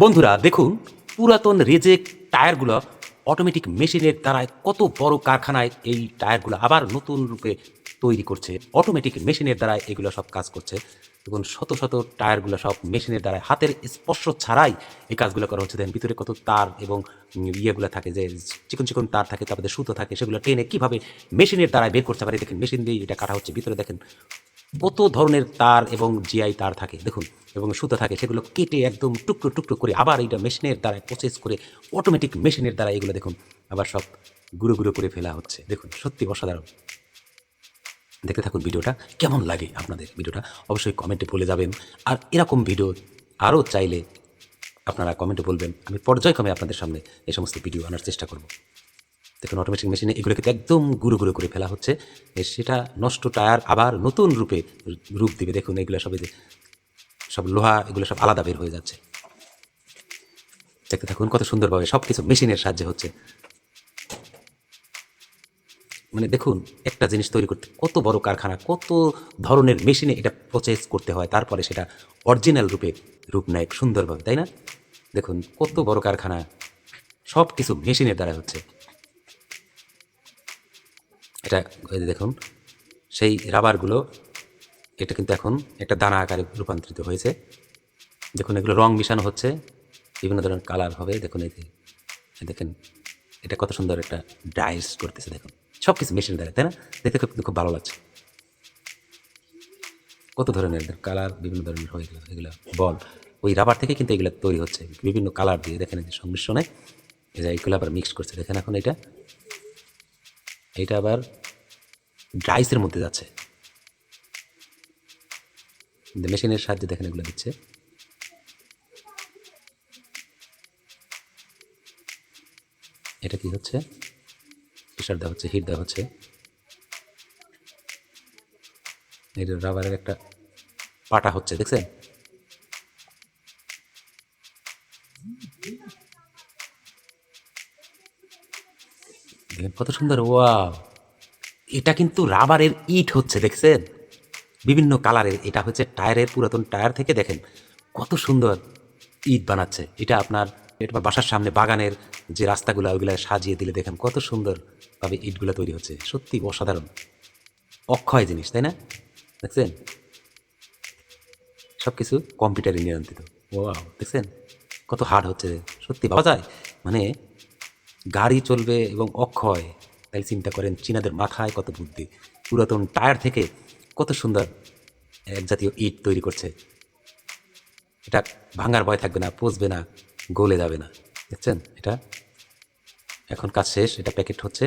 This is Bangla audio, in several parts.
বন্ধুরা দেখুন, পুরাতন রেজেক টায়ারগুলো অটোমেটিক মেশিনের দ্বারায় কত বড় কারখানায় এই টায়ারগুলো আবার নতুন রূপে তৈরি করছে। অটোমেটিক মেশিনের দ্বারায় এগুলো সব কাজ করছে। দেখুন শত শত টায়ারগুলো সব মেশিনের দ্বারায় হাতের স্পর্শ ছাড়াই এই কাজগুলো করা হচ্ছে। দেখেন ভিতরে কত তার এবং ইয়েগুলো থাকে, যে চিকন চিকন তার থাকে, তারপরে সুতো থাকে, সেগুলো টেনে কীভাবে মেশিনের দ্বারায় বের করতে পারে। দেখেন মেশিন দিয়ে এটা কাটা হচ্ছে। ভিতরে দেখেন কত ধরনের তার এবং জিআই তার থাকে দেখুন, এবং সুতো থাকে, সেগুলো কেটে একদম টুকরো টুকরো করে আবার এইটা মেশিনের দ্বারা প্রসেস করে অটোমেটিক মেশিনের দ্বারা এগুলো দেখুন আবার সব গুঁড়ো গুঁড়ো করে ফেলা হচ্ছে। দেখুন সত্যি অসাধারণ। দেখতে থাকুন ভিডিওটা, কেমন লাগে আপনাদের ভিডিওটা অবশ্যই কমেন্টে বলে যাবেন। আর এরকম ভিডিও আরও চাইলে আপনারা কমেন্টে বলবেন, আমি পর্যায়ক্রমে আপনাদের সামনে এই সমস্ত ভিডিও আনার চেষ্টা করব। দেখুন অটোমেটিক মেশিনে এগুলো কিন্তু একদম গুঁড়ো গুঁড়ো করে ফেলা হচ্ছে, সেটা নষ্ট টায়ার আবার নতুন রূপে রূপ দিবে। দেখুন এগুলো সব সব লোহা, এগুলো সব আলাদা বের হয়ে যাচ্ছে। দেখতে থাকুন কত সুন্দরভাবে সব কিছু মেশিনের সাহায্যে হচ্ছে। মানে দেখুন একটা জিনিস তৈরি করতে কত বড় কারখানা, কত ধরনের মেশিনে এটা প্রসেস করতে হয়, তারপরে সেটা অরিজিনাল রূপে রূপ নেয় সুন্দরভাবে, তাই না? দেখুন কত বড় কারখানা, সব কিছু মেশিনের দ্বারা হচ্ছে। এটা দেখুন সেই রাবারগুলো, এটা কিন্তু এখন একটা দানা আকারে রূপান্তরিত হয়েছে। দেখুন এগুলো রং মিশানো হচ্ছে, বিভিন্ন ধরনের কালার হবে। দেখুন এই যে দেখেন এটা কত সুন্দর একটা ডাইস করতেছে। দেখুন সব কিছু মেশিনের দ্বারা, তাই না? দেখতে কিন্তু খুব ভালো লাগছে। কত ধরনের কালার, বিভিন্ন ধরনের হয়ে গেল এগুলো বল, ওই রাবার থেকে কিন্তু এগুলো তৈরি হচ্ছে বিভিন্ন কালার দিয়ে। দেখেন এই যে সংমিশ্রণে এই যে এইগুলো আবার মিক্স করছে। দেখেন এখন এইটা আবার ডাইসের মধ্যে যাচ্ছে, মেশিনের সাহায্যে দেখেন এগুলো দিচ্ছে। এটা কি হচ্ছে? প্রেশার দেওয়া হচ্ছে, হিট দেওয়া হচ্ছে। এটা রাবারের একটা পাটা হচ্ছে, দেখছেন? দেখেন কত সুন্দর, ওয়াও! এটা কিন্তু রাবারের ইট হচ্ছে, দেখছেন? বিভিন্ন কালারের। এটা হচ্ছে টায়ারের, পুরাতন টায়ার থেকে দেখেন কত সুন্দর ইট বানাচ্ছে। এটা আপনার বাসার সামনে বাগানের যে রাস্তাগুলো, ওইগুলো সাজিয়ে দিলে দেখেন কত সুন্দরভাবে ইটগুলো তৈরি হচ্ছে। সত্যি অসাধারণ, অক্ষয় জিনিস, তাই না? দেখছেন সব কিছু কম্পিউটারে নিয়ন্ত্রিত। ওয়াও, দেখছেন কত হার্ড হচ্ছে। সত্যি ভাবা যায় মানে গাড়ি চলবে এবং অক্ষয়, তাই চিন্তা করেন চীনাদের মাথায় কত বুদ্ধি। পুরাতন টায়ার থেকে কত সুন্দর এক জাতীয় ইট তৈরি করছে। এটা ভাঙার ভয় থাকবে না, পচবে না, গলে যাবে না। দেখছেন এটা এখন কাজ শেষ, এটা প্যাকেট হচ্ছে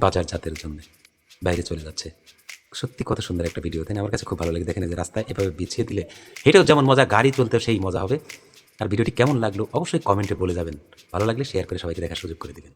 বাজারজাতের জন্য বাইরে চলে যাচ্ছে। সত্যি কত সুন্দর একটা ভিডিও, তাই না? আমার কাছে খুব ভালো লাগে। দেখেন যে রাস্তায় এভাবে বিছিয়ে দিলে হেঁটেও যেমন মজা, গাড়ি চলতেও সেই মজা হবে। আর ভিডিওটি কেমন লাগলো অবশ্যই কমেন্টে বলে যাবেন। ভালো লাগলে শেয়ার করে সবাইকে দেখার সুযোগ করে দেবেন।